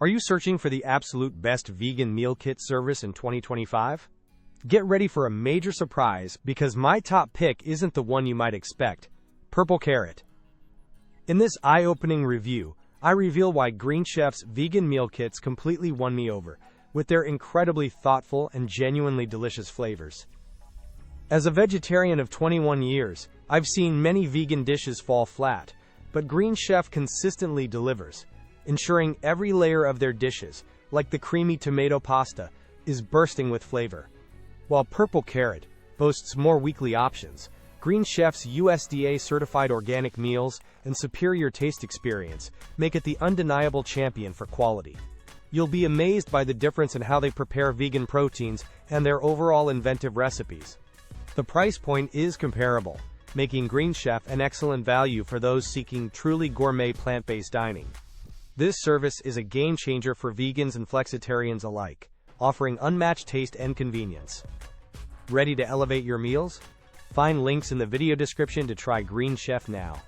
Are you searching for the absolute best vegan meal kit service in 2025? Get ready for a major surprise because my top pick isn't the one you might expect: Purple Carrot. In this eye-opening review, I reveal why Green Chef's vegan meal kits completely won me over, with their incredibly thoughtful and genuinely delicious flavors. As a vegetarian of 21 years, I've seen many vegan dishes fall flat, but Green Chef consistently delivers, ensuring every layer of their dishes, like the creamy tomato pasta, is bursting with flavor. While Purple Carrot boasts more weekly options, Green Chef's USDA-certified organic meals and superior taste experience make it the undeniable champion for quality. You'll be amazed by the difference in how they prepare vegan proteins and their overall inventive recipes. The price point is comparable, making Green Chef an excellent value for those seeking truly gourmet plant-based dining. This service is a game-changer for vegans and flexitarians alike, offering unmatched taste and convenience. Ready to elevate your meals? Find links in the video description to try Green Chef now.